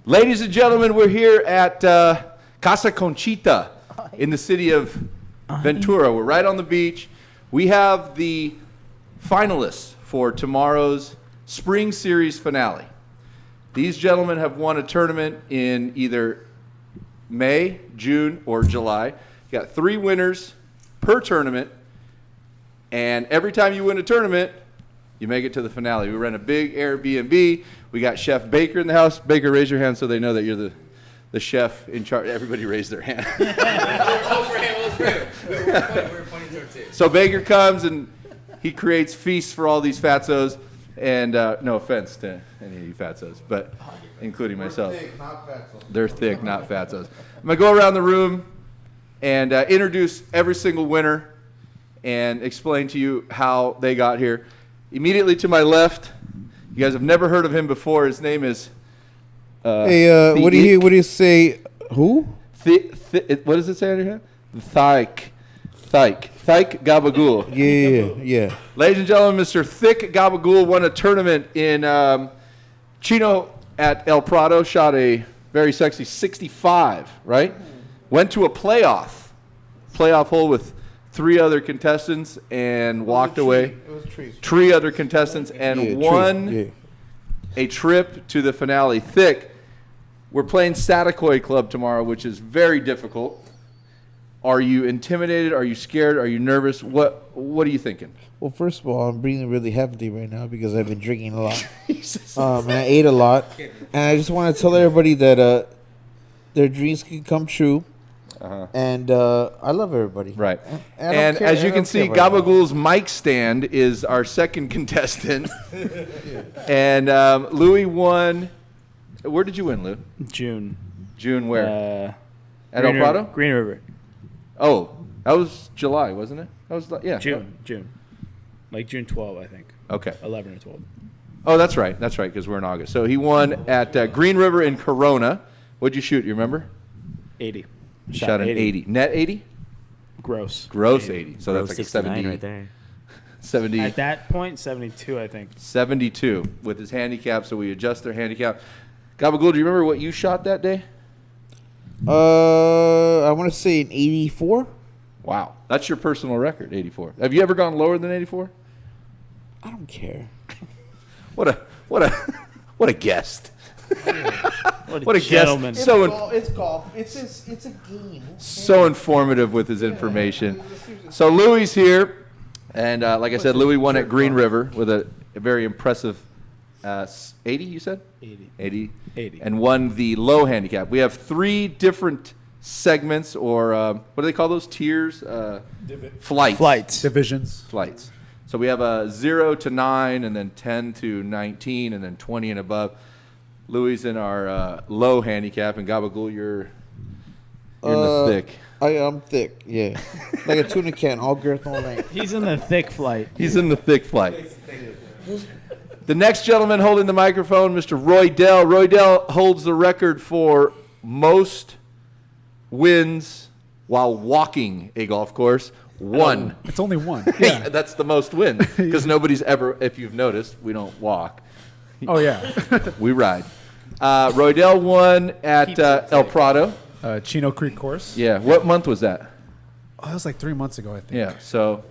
Ladies and gentlemen, we're here at Casa Conchita in the city of Ventura. We're right on the beach. We have the finalists for tomorrow's Spring Series finale. These gentlemen have won a tournament in either May, June, or July. You got 3 winners per tournament, and every time you win a tournament, you make it to the finale. We rent a big Airbnb. We got Chef Baker in the house. Baker, raise your hand so they know that you're the chef in charge. Everybody raise their hand. We're pointing towards it. So Baker comes and he creates feasts for all these fatzos. And no offense to any of you fatzos, but including myself. Thick, not fatzos. They're thick, not fatzos. I'm going to go around the room and introduce every single winner and explain to you how they got here. Immediately to my left, you guys have never heard of him before. His name is. What do you say? Who? What does it say on your hand? Thyke Gabagool. Yeah. Ladies and gentlemen, Mr. Thick Gabagool won a tournament in Chino at El Prado. Shot a very sexy 65. Right. Went to a playoff hole with 3 other contestants and walked away. It was trees. 3 other contestants and won a trip to the finale. Thick, we're playing Saticoy Club tomorrow, which is very difficult. Are you intimidated? Are you scared? Are you nervous? What are you thinking? Well, first of all, I'm breathing really heavily right now because I've been drinking a lot. Jesus. And I ate a lot. And I just want to tell everybody that their dreams can come true. Uh-huh. And I love everybody. Right. And And as you can see, Gabagool's mic stand is our second contestant. And Louis won. Where did you win, Lou? June. June where? At Green El Prado? Green River. Oh, that was July, wasn't it? That was yeah. June. Like June 12, I think. Okay. 11 or 12. Oh, that's right, because we're in August. So he won at Green River in Corona. What'd you shoot? You remember? 80. Shot an 80. Net 80? Gross. Gross 80. So Gross that's like a 70 right there. 70. At that point, 72, I think. 72 with his handicap. So we adjust their handicap. Gabagool, do you remember what you shot that day? I want to say an 84. Wow, that's your personal record, 84. Have you ever gone lower than 84? I don't care. What a guest. What a gentleman. It's golf. It's a game. So informative with his information. So Louis here, and like I said, Louis won at Green River with a very impressive 80. You said 80, and won the low handicap. We have 3 different segments, or what do they call those tiers? Flights. Divisions. Flights. So we have a 0 to 9, and then 10 to 19, and then 20 and above. Louis in our low handicap, and Gabagool, you're in the thick. I am thick, yeah. Like a tuna can, all girth, all length. He's in the thick flight. He's in the thick flight. The next gentleman holding the microphone, Mr. Roydell. Roydell holds the record for most wins while walking a golf course. 1. It's only 1. Yeah, that's the most wins because nobody's ever, if you've noticed, we don't walk. Oh, yeah. We ride. Roydell won at El Prado. Chino Creek course. Yeah. What month was that? Oh, that was like 3 months ago, I think. Yeah. So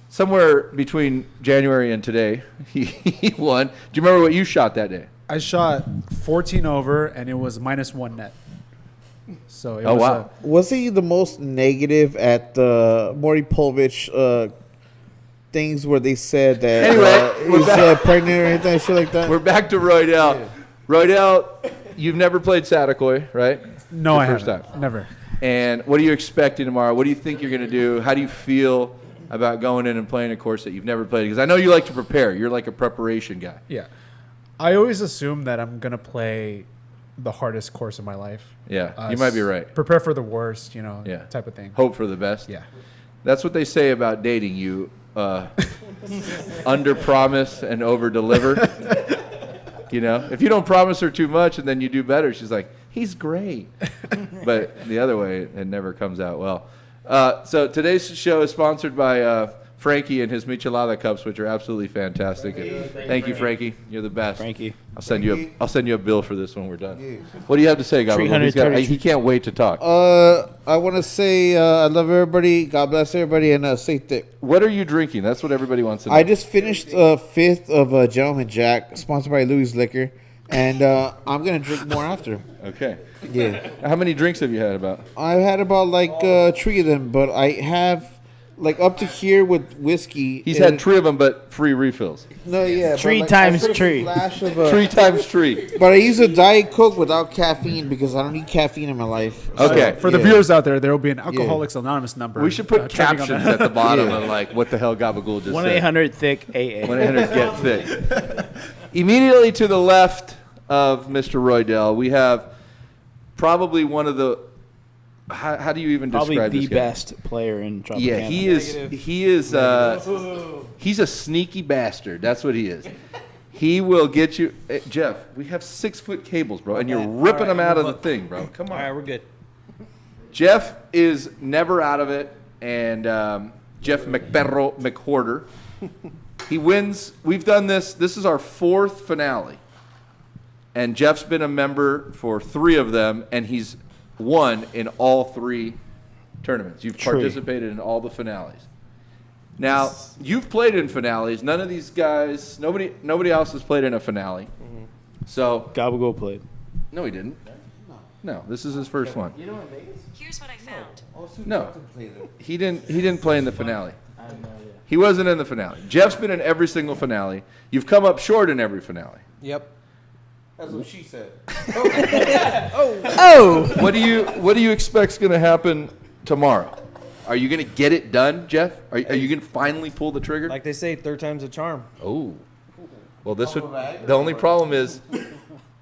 somewhere between January and today, he won. Do you remember what you shot that day? I shot 14 over, and it was -1 net. So it wow. Was he the most negative at the Maury Povich things where they said that he's pregnant or anything, shit like that? We're back to Roydell. Yeah. Roydell, you've never played Saticoy, right? No, I haven't. Time. Never. And what are you expecting tomorrow? What do you think you're going to do? How do you feel about going in and playing a course that you've never played? Because I know you like to prepare. You're like a preparation guy. Yeah. I always assume that I'm going to play the hardest course of my life. Yeah, you might be right. Prepare for the worst, type of thing. Hope for the best. Yeah. That's what they say about dating. You under promise and over deliver. If you don't promise her too much and then you do better, she's like, he's great. But the other way, it never comes out well. So today's show is sponsored by Frankie and his Michelada cups, which are absolutely fantastic. Thank you, Frankie. You're the best. Frankie. I'll send you a bill for this when we're done. What do you have to say, Gabriel? He can't wait to talk. I want to say I love everybody. God bless everybody, and stay thick. What are you drinking? That's what everybody wants to know. I just finished fifth of Gentleman Jack, sponsored by Louis Liquor, and I'm gonna drink more after. Okay. Yeah, How many drinks have you had about? I've had about like 3 of them, but I have like up to here with whiskey. He's had 3 of them, but free refills. No, yeah, Three but, like, times I took a three. flash of, 3 times 3. But I use a Diet Coke without caffeine because I don't need caffeine in my life. Okay. For the Yeah. viewers out there, there will be an Alcoholics Anonymous number. We should put trending on captions that. at the bottom Yeah. of like what the hell Gabagool just said. 1-800-THIC-AA. 1-800 get thick. Immediately to the left of Mr. Roydell, we have probably one of the. How do you even Probably describe the this guy? best player in Tropicana. Yeah, he is. He is. He's a sneaky bastard. That's what he is. He will get you, Jeff. We have 6-foot cables, bro, and you're ripping them out of the thing, bro. Come on. All right, we're good. Jeff is never out of it, and Jeff McHorder. He wins. We've done this. This is our 4th finale, and Jeff's been a member for 3 of them, and he's won in all 3 tournaments. You've participated in all the finales. Now, you've played in finales. None of these guys, nobody else has played in a finale. So, Gabagool played. no, he didn't. No, this is his first one. Here's what I found. No, he didn't play in the finale. He wasn't in the finale. Jeff's been in every single finale. You've come up short in every finale. Yep. That's what she said. Oh! What do you expect's going to happen tomorrow? Are you going to get it done, Jeff? Are you going to finally pull the trigger? Like they say, 3rd time's a charm. Oh, well, this would. The only problem is,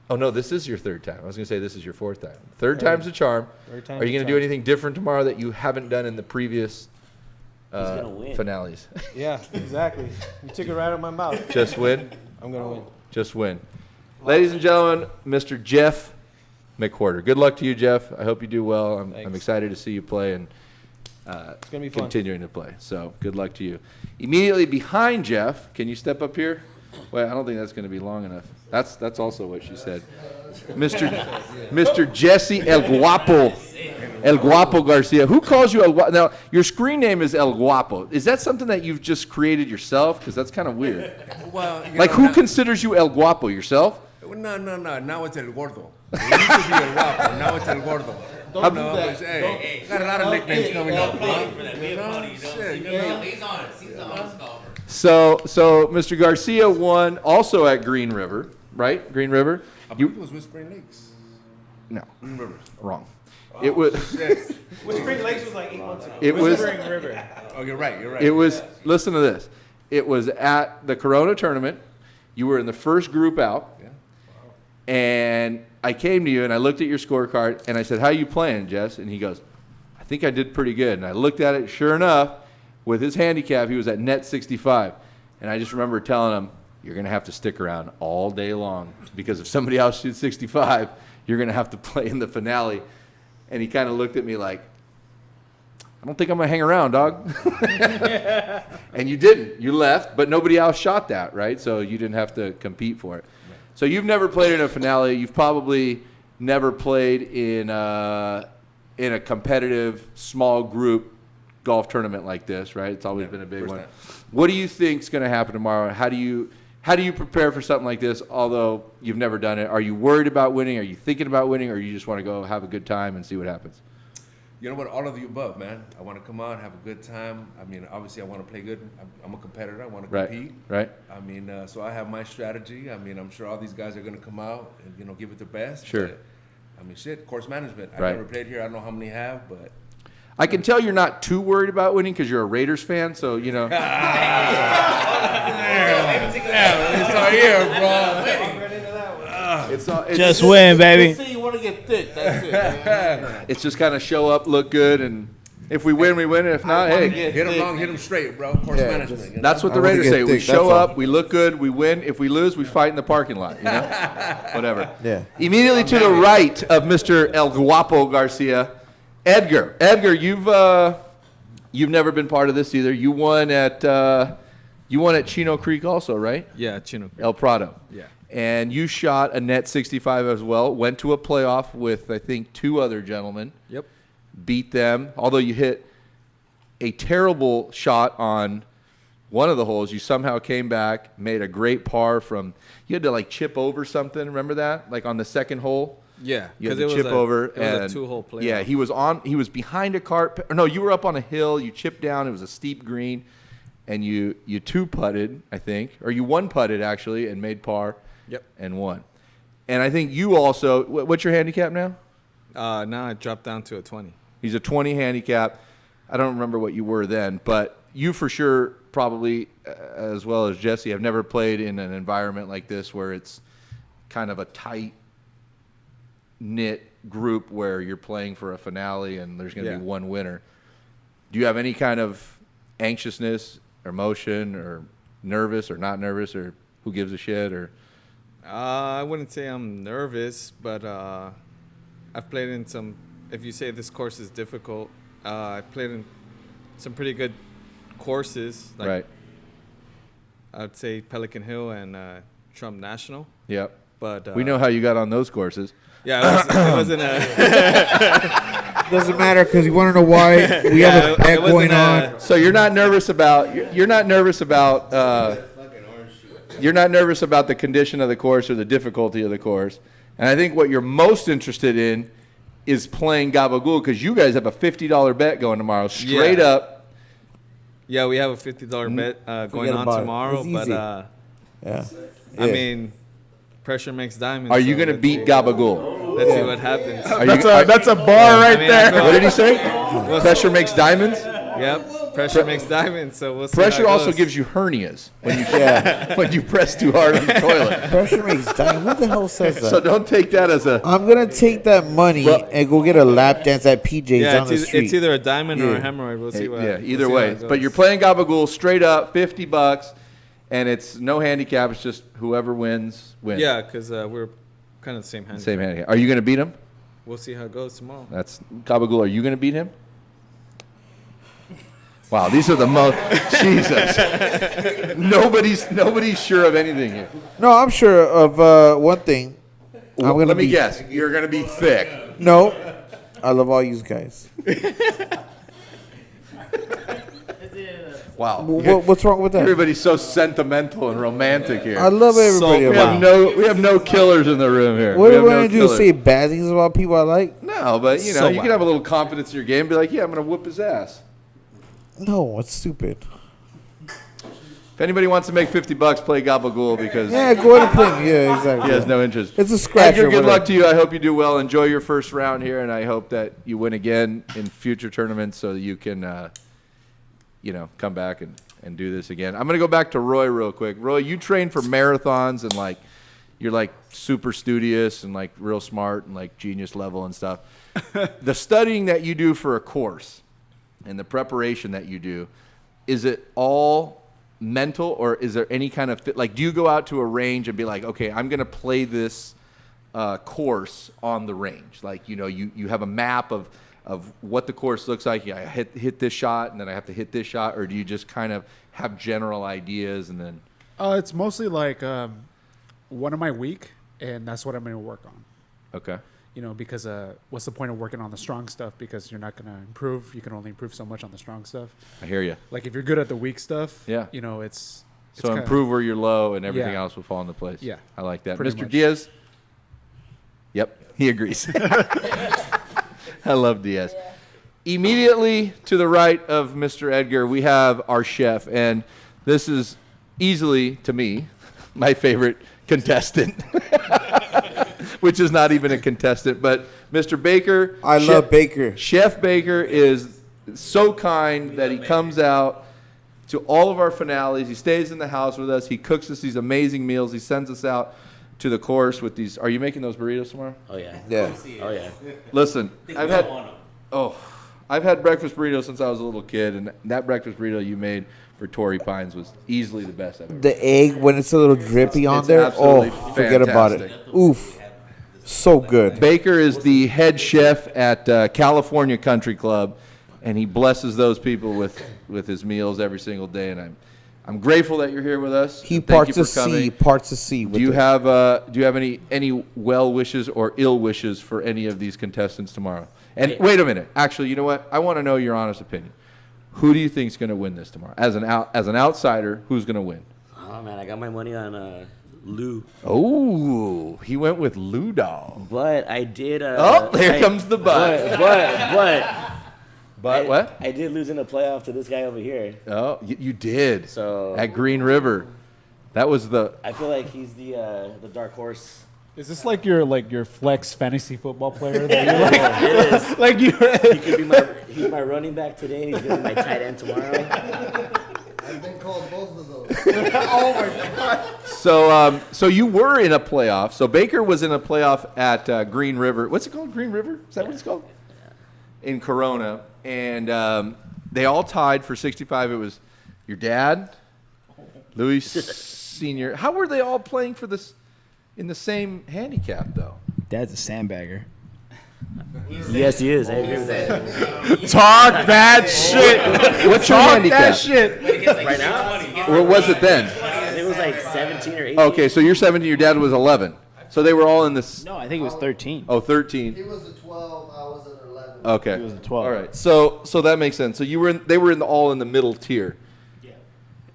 oh no, this is your 3rd time. I was going to say this is your 4th time. 3rd time's a charm. Third time's Are you a going to do charm. anything different tomorrow that you haven't done in the previous gonna win. finales? Yeah, exactly. You took it right out of my mouth. Just win. I'm gonna win. Just win. Ladies and gentlemen, Mr. Jeff McHorder. Good luck to you, Jeff. I hope you do well. I'm Thanks. excited to see you play and It's gonna be fun. continuing to play. So good luck to you. Immediately behind Jeff, can you step up here? Well, I don't think that's going to be long enough. That's also what she said. Mr. Jesse El Guapo Garcia. Who calls you El Guapo? Now, your screen name is El Guapo. Is that something that you've just created yourself? Because that's kind of weird. Well, Like, who considers you El Guapo? Yourself? No. Now it's El Gordo. It used to be El Guapo. Now it's El Gordo. Don't do that. Hey, got a lot of nicknames coming up. He's honest. He's the honest golfer. So Mr. Garcia won also at Green River, right? Green River. I believe it was Whispering Lakes. No, Green Rivers. wrong. It was. Whispering Lakes was like 8 months ago. It was. River. Oh, you're right. It was. Listen to this. It was at the Corona tournament. You were in the first group out, Yeah. and I came to you and I looked at your scorecard and I said, "How you playing, Jess?" And he goes, "I think I did pretty good." And I looked at it. Sure enough, with his handicap, he was at net 65. And I just remember telling him, "You're going to have to stick around all day long because if somebody else shoots 65, you're going to have to play in the finale." And he kind of looked at me like, "I don't think I'm going to hang around, dog." And you didn't. You left, but nobody else shot that, right? So you didn't have to compete for it. So you've never played in a finale. You've probably never played in a competitive small group golf tournament like this, right? It's always been a big one. time. What do you think is going to happen tomorrow? How do you prepare for something like this, although you've never done it? Are you worried about winning? Are you thinking about winning? Or you just want to go have a good time and see what happens? You know what? All of the above, man. I want to come out, have a good time. I mean, obviously, I want to play good. I'm a competitor. I want to compete. Right. I mean, so I have my strategy. I mean, I'm sure all these guys are going to come out and, give it their best. Sure. But, I mean, shit, course management. I've Right. never played here. I don't know how many have, but I can tell you're not too worried about winning because you're a Raiders fan, so, it's all here, bro. it's Just win, baby. Say you want to get thick. That's it. Man. it's just kind of show up, look good, and if we win, we win. And if not, hey, Hit them long, hit them straight, bro. Course Yeah, management. just- you know? that's what the I wanna Raiders get say. We thick, show that's all. up, we look good, we win. If we lose, we fight in the parking lot. Whatever. Yeah. Immediately to the right of Mr. El Guapo Garcia, Edgar. Edgar, you've you've never been part of this either. You won at Chino Creek also, right? Yeah, Chino. El Prado. Yeah. And you shot a net 65 as well. Went to a playoff with, I think, 2 other gentlemen. Yep. Beat them. Although you hit a terrible shot on one of the holes, you somehow came back, made a great par from – you had to, like, chip over something. Remember that? Like on the second hole? Yeah, You had because to chip over. It was a 2-hole playoff. Yeah, he was behind a cart. No, you were up on a hill. You chipped down. It was a steep green. And you 2-putted, I think. Or you 1-putted, actually, and made par. Yep. And won. And I think you also – what's your handicap now? Now I dropped down to a 20. He's a 20 handicap. I don't remember what you were then, but you for sure probably, as well as Jesse, have never played in an environment like this where it's kind of a tight-knit group where you're playing for a finale and there's going to be one winner. Do you have any kind of anxiousness or emotion or nervous or not nervous or who gives a shit? Or I wouldn't say I'm nervous, but I've played in some – if you say this course is difficult, I played in some pretty good courses. Like right. I would say Pelican Hill and Trump National. Yep. But we know how you got on those courses. Yeah, it wasn't a. Doesn't matter because you want to know why we have a bet going on. So you're not nervous about you're not nervous about you're not nervous about the condition of the course or the difficulty of the course. And I think what you're most interested in is playing Gabagool because you guys have a $50 bet going tomorrow, straight up. Yeah, we have a $50 bet going on tomorrow, but yeah. I mean, pressure makes diamonds. Are you going to beat Gabagool? Let's see what happens. That's a bar right there. What did he say? Pressure makes diamonds? Yep, pressure makes diamonds, so we'll see. Pressure how it also goes. gives you hernias when you when you press too hard on the toilet. Pressure makes diamonds. What the hell says that? So don't take that as a. I'm gonna take that money and go get a lap dance at PJ's Yeah, on the street. it's either a diamond or a hemorrhoid. We'll see what. Yeah, either we'll see way. how it goes. But you're playing Gabagool straight up, $50, and it's no handicap. It's just whoever wins wins. Yeah, because we're kind of the same hand. Same handicap. Are you going to beat him? We'll see how it goes tomorrow. That's Gabagool. Are you going to beat him? Wow, these are the most. Jesus. Nobody's sure of anything here. No, I'm sure of one thing. Let me guess. You're going to be thick. No, I love all you guys. Wow. What's wrong with that? Everybody's so sentimental and romantic here. I love everybody. We have no killers in the room here. What we are have we no gonna do? killers. Say bad things about people I like? No, but you know, So you can have a little confidence in your game. Be like, yeah, I'm going to whoop his ass. No, it's stupid. If anybody wants to make $50, play Gabagool because Yeah, go ahead and play me. Yeah, exactly. he has no interest. It's a scratch. Edgar, or good whatever. luck to you. I hope you do well. Enjoy your first round here, and I hope that you win again in future tournaments so that you can, come back and do this again. I'm going to go back to Roy real quick. Roy, you train for marathons and, you're, super studious and, real smart and, genius level and stuff. The studying that you do for a course and the preparation that you do, is it all mental or is there any kind of do you go out to a range and be like, okay, I'm going to play this course on the range? You have a map of what the course looks like. Yeah, I hit this shot and then I have to hit this shot, or do you just kind of have general ideas and then? It's mostly what am I weak, and that's what I'm going to work on. Okay. Because what's the point of working on the strong stuff? Because you're not going to improve. You can only improve so much on the strong stuff. I hear you. If you're good at the weak stuff, Yeah. It's So kinda, improve where you're low and everything Yeah. else will fall into place. Yeah. I like that. Pretty Mr. much. Diaz? Yep, he agrees. I love Diaz. Immediately to the right of Mr. Edgar, we have our chef, and this is easily, to me, my favorite contestant, which is not even a contestant, but Mr. Baker. I love Baker. Chef Baker is so kind that he comes out to all of our finales. He stays in the house with us. He cooks us these amazing meals. He sends us out to the course with these. Are you making those burritos tomorrow? Oh yeah. Yeah. Oh yeah. Listen, I've had breakfast burritos since I was a little kid, and that breakfast burrito you made for Torrey Pines was easily the best I've ever. The egg when it's a little drippy on It's there. absolutely Forget about it. fantastic. Oof. So good. Baker is the head chef at California Country Club. and he blesses those people with his meals every single day. And I'm grateful that you're here with us. He Thank you parts for a coming. sea, parts a sea. Do you have any well wishes or ill wishes for any of these contestants tomorrow? And wait a minute. Actually, you know what? I want to know your honest opinion. Who do you think is going to win this tomorrow? As an outsider, who's going to win? Oh man, I got my money on Lou. Oh, he went with Lou Dog. But I did. Here comes the but. But what? I did lose in the playoff to this guy over here. Oh, you did. So at Green River, that was the. I feel like he's the dark horse. Is this like your flex fantasy football player that you like? It is. Like you. He could be he's my running back today. And he's gonna be my tight end tomorrow. I've been called both of those. Oh my God. So you were in a playoff. So Baker was in a playoff at Green River. What's it called? Green River? Is that what it's called? In Corona, and they all tied for 65. It was your dad, Louis Senior. How were they all playing for this in the same handicap though? Dad's a sandbagger. Yes, he is. I agree with that. Talk that shit. What's your handicap? That shit. Right now, What was it then? I think it was like 17 or 18. Okay, so you're 17. Your dad was 11. So they were all in this. No, I think it was 13. Oh, 13. He was a 12, I was an 11. Okay. He was a 12. All right. So that makes sense. So they were all in the middle tier. Yeah.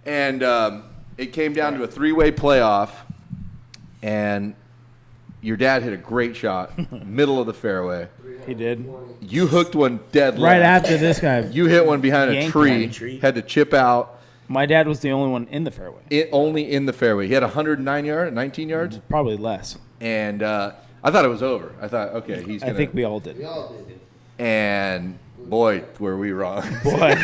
And it came down to a 3-way playoff, and your dad hit a great shot, middle of the fairway. He did. You hooked one dead Right left. after this guy. You hit one behind a Yanked tree, had to chip out. My dad was the only one in the fairway. Only in the fairway. He had 19 yards. Probably less. And I thought it was over. I thought, okay, he's going I think we all did. We all did. And boy, were we wrong. Boy.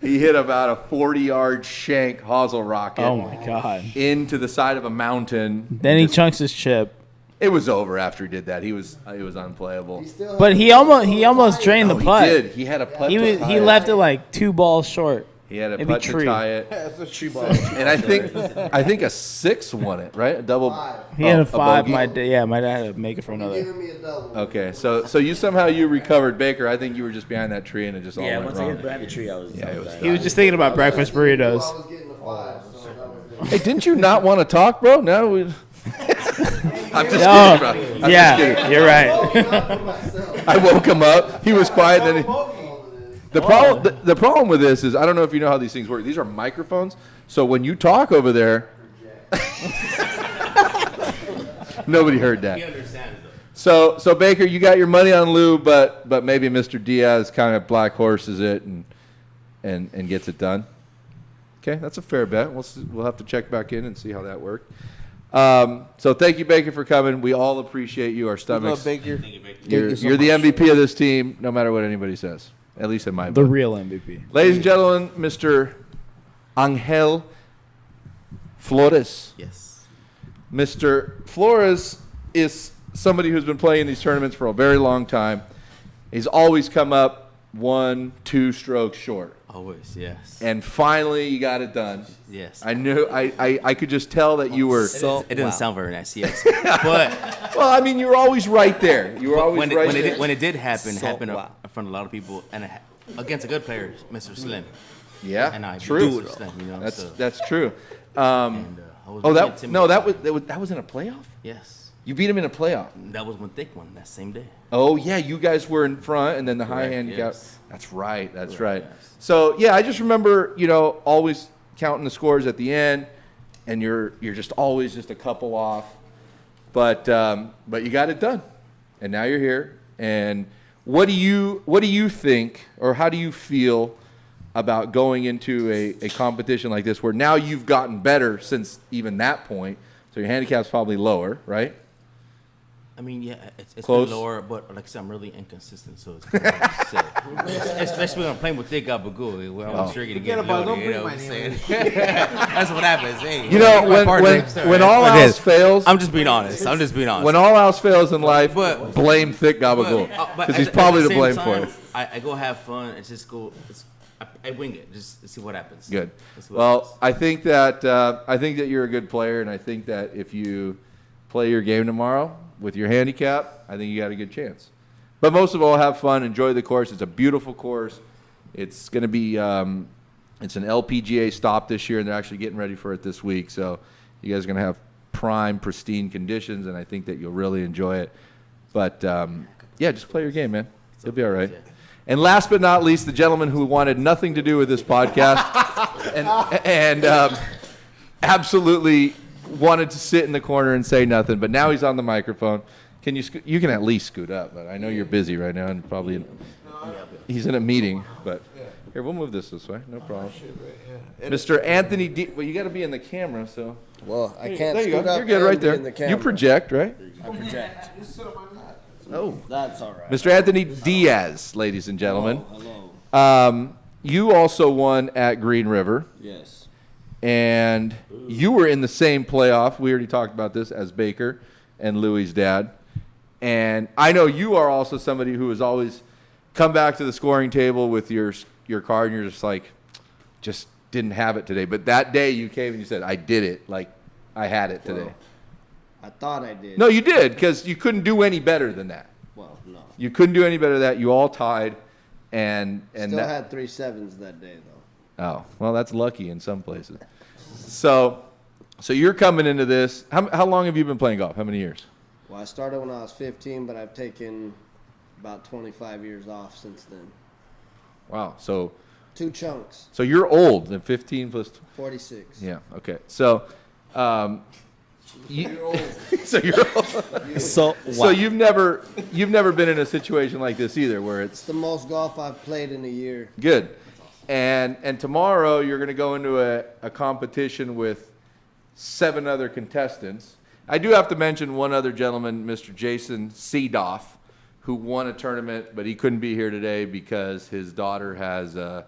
He hit about a 40-yard shank hosel rocket. Oh my God. Into the side of a mountain. Then he chunks his chip. It was over after he did that. It was unplayable. But he almost drained the He putt. did. He had a putt. He left it like 2 balls short. He had a Maybe putt to tree. tie it. That's a tree ball. And I think a 6 won it, right? A double. He had a a 5. bogey? My dad had to make it for another. Giving me a double. Okay, so you somehow recovered Baker. I think you were just behind that tree and it just all Yeah, went once I wrong. hit behind the tree, I was. Yeah, it was. He was just thinking about breakfast burritos. I was getting a 5, so that was good. Hey, didn't you not want to talk, bro? No, I'm just Oh, kidding, bro. I'm just yeah, kidding. you're right. Not for myself. I woke him up. He was quiet. Then the problem with this is I don't know if you know how these things work. These are microphones, so when you talk over there, nobody heard that. He understands though. So Baker, you got your money on Lou, but maybe Mr. Diaz kind of black horses it and gets it done. Okay, that's a fair bet. We'll have to check back in and see how that worked. So thank you, Baker, for coming. We all appreciate you. Our stomachs. Baker. You're the MVP of this team, no matter what anybody says. At least in my The book. real MVP. Ladies and gentlemen, Mr. Angel Flores. Yes. Mr. Flores is somebody who's been playing these tournaments for a very long time. He's always come up 1-2 strokes short. Always, yes. And finally, you got it done. Yes. I knew. I could just tell that you were. It didn't sound very nice, yes. But Well, I mean, you were always right there. You were always right there. when it did happen, it happened in front of a lot of people and against a good player, Mr. Slim. Yeah, And I true. beat Slim, you know. That's true. And, I was Oh, really that was in a playoff. Yes. You beat him in a playoff. That was when Thick won that same day. Oh yeah, you guys were in front, and then the high Correct, handicap. yes. That's right. That's Correct, right. yes. So yeah, I just remember always counting the scores at the end, and you're just always just a couple off, but you got it done, and now you're here. And what do you think, or how do you feel about going into a competition like this, where now you've gotten better since even that point? So your handicap's probably lower, right? I mean, yeah, it's Close. been lower, but like I said, I'm really inconsistent, so it's kind of hard to say. Especially when I'm playing with Thick Gabagool, where I'm sure to get loaded, you know what I'm saying? That's what happens. Hey, When all else fails, I'm just being honest. when all else fails in life, But- blame Thick Gabagool, But because he's at probably the to same blame time, for it. I go have fun and just go. I wing it, just to see what happens. Good. That's what Well, happens. I think that you're a good player, and I think that if you play your game tomorrow with your handicap, I think you got a good chance. But most of all, have fun, enjoy the course. It's a beautiful course. It's going to be it's an LPGA stop this year, and they're actually getting ready for it this week. So you guys are going to have prime, pristine conditions, and I think that you'll really enjoy it. But, yeah, just play your game, man. You'll be all right. And last but not least, the gentleman who wanted nothing to do with this podcast and absolutely wanted to sit in the corner and say nothing, but now he's on the microphone. Can you can at least scoot up, but I know you're busy right now and probably he's in a meeting, but here, we'll move this way. No problem. Mr. Anthony D. Well, you got to be in the camera, so. Well, I can't There you scoot go. up You're good and right be in the there. camera. You project, right? I project. Oh. That's all right. Mr. Anthony Diaz, ladies and gentlemen. Hello. You also won at Green River, Yes. and you were in the same playoff. We already talked about this as Baker and Louie's dad. And I know you are also somebody who has always come back to the scoring table with your card, and you're just like, just didn't have it today. But that day you came and you said, I did it. Like, I had it today. Well, I thought I did. No, you did, because you couldn't do any better than that. Well, no. You couldn't do any better than that. You all tied. And Still that, had 3 sevens that day, though. oh, well, that's lucky in some places. So you're coming into this. How long have you been playing golf? How many years? Well, I started when I was 15, but I've taken about 25 years off since then. Wow. So 2 chunks. So you're old. Then 15 plus. 46. Yeah. Okay. So, you're old. So you're old. So you've never been in a situation like this either, where It's the most golf I've played in a year. good. And tomorrow you're going to go into a competition with 7 other contestants. I do have to mention one other gentleman, Mr. Jason Seedoff, who won a tournament, but he couldn't be here today because his daughter has a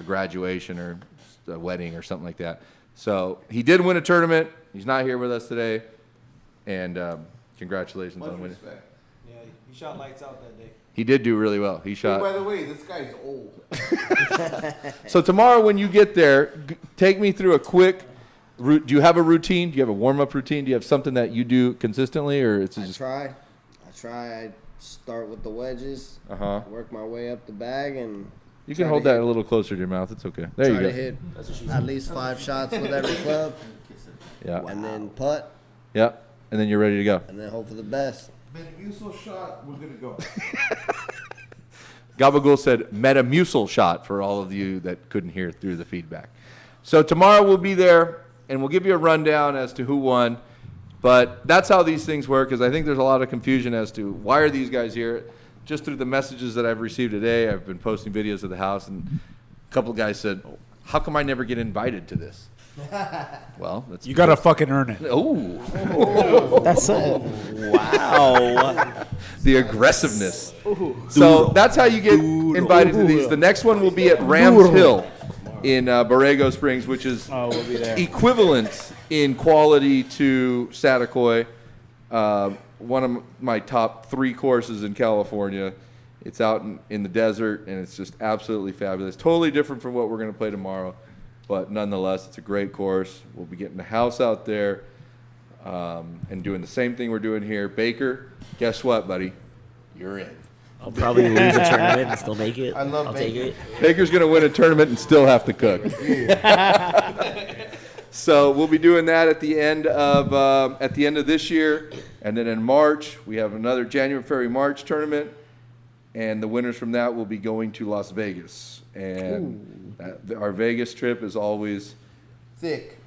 graduation or a wedding or something like that. So he did win a tournament. He's not here with us today. And congratulations on winning. Yeah, he shot lights out that day. He did do really well. He shot. By the way, this guy's old. So tomorrow when you get there, take me through a quick. Do you have a routine? Do you have a warm-up routine? Do you have something that you do consistently, or it's just? I try. I start with the wedges. Work my way up the bag, and You can hold that a little closer to your mouth. It's okay. There you try go. to hit at least 5 shots with every club, Yeah. and then putt, Yeah. And then you're ready to go. and then hope for the best. Metamucil shot, we're gonna go. Gabagool said Metamucil shot for all of you that couldn't hear through the feedback. So tomorrow we'll be there, and we'll give you a rundown as to who won. But that's how these things work, because I think there's a lot of confusion as to why are these guys here. Just through the messages that I've received today, I've been posting videos of the house, and a couple of guys said, how come I never get invited to this? Well, that's You gotta fucking earn it. Oh, That's it. Wow. the aggressiveness. So that's how you get invited to these. The next one will be at Rams Hill in Borrego Springs, which is Oh, we'll be there. equivalent in quality to Saticoy, one of my top 3 courses in California. It's out in the desert, and it's just absolutely fabulous. Totally different from what we're going to play tomorrow, but nonetheless, it's a great course. We'll be getting the house out there and doing the same thing we're doing here. Baker, guess what, buddy? You're in. I'll probably lose a tournament and still make it. I love I'll take it. Baker's going to win a tournament and still have to cook. So we'll be doing that at the end of this year, and then in March we have another January, February, March tournament, and the winners from that will be going to Las Vegas. And our Vegas trip is always Thick.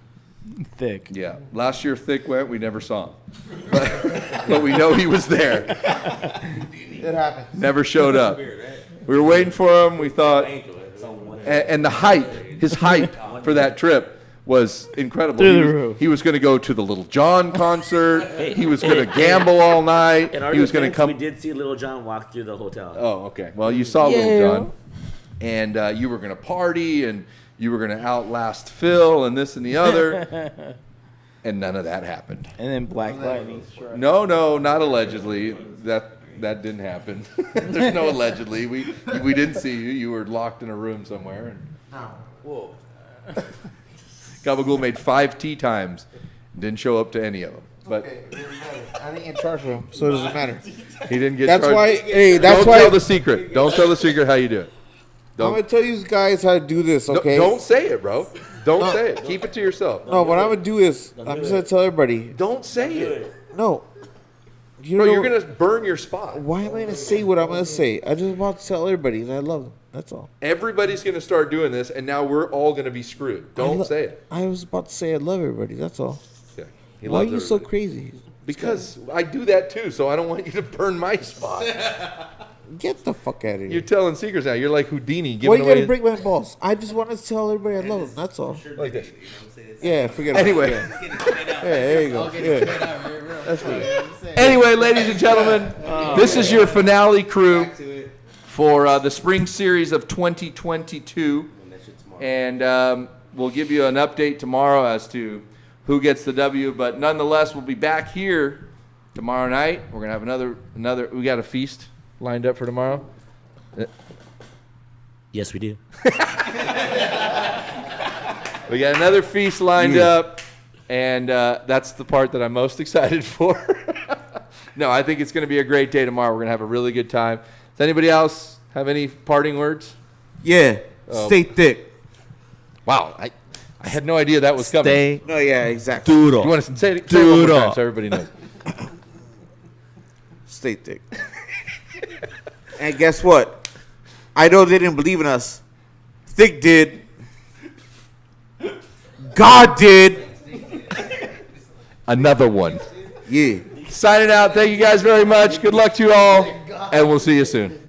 Thick. yeah. Last year Thick went, we never saw him, but we know he was there. It happens. Never showed up. We were waiting for him. We thought, and the hype, his hype for that trip was incredible. Through the roof. He was going to go to the Little John concert. He was going to gamble all night. In our He was going to defense, come. we did see Little John walk through the hotel. Oh, okay. Well, you saw Little John, and you were going to party, and you were going to outlast Phil, and this and the other, and none of that happened. And then Black Lightning. No, not allegedly. That didn't happen. There's no allegedly. We didn't see you. You were locked in a room somewhere. Whoa. Gabagool made 5 tee times, didn't show up to any of them. But I didn't get charged for him, so it doesn't matter. he didn't get That's charged. why. Hey, that's Don't why. tell the secret. Don't tell the secret how you do it. I'm gonna tell you guys how to do this. Okay. Don't say it, bro. Don't say it. Keep it to yourself. No, what I'm gonna do is I'm just gonna tell everybody. Don't say it. No. You Bro, know, you're going to burn your spot. Why am I gonna say what I'm gonna say? I just want to tell everybody that I love them. That's all. Everybody's going to start doing this, and now we're all going to be screwed. Don't say it. I was about to say I love everybody. That's all. Yeah. Why are you so crazy? Because I do that too, so I don't want you to burn my spot. Get the fuck out of here. You're telling secrets now. You're like Houdini Why giving you away. gotta break my balls? I just want to tell everybody I love them. That's all. Like this. Yeah, forget Anyway. it. Yeah, there you go. Yeah. That's good. Anyway, ladies and gentlemen, this is your finale crew for the spring series of 2022. And we'll give you an update tomorrow as to who gets the W. But nonetheless, we'll be back here tomorrow night. We're going to have another. We got a feast lined up for tomorrow. Yes, we do. We got another feast lined up, and that's the part that I'm most excited for. No, I think it's going to be a great day tomorrow. We're going to have a really good time. Does anybody else have any parting words? Yeah. Stay thick. Wow, I had no idea that was coming. Stay No, yeah, exactly. duro. You want to say it one more time so everybody knows? Stay thick. And guess what? I know they didn't believe in us. Thick did. God did. Another one. Yeah. Signing out. Thank you guys very much. Good luck to you all, and we'll see you soon.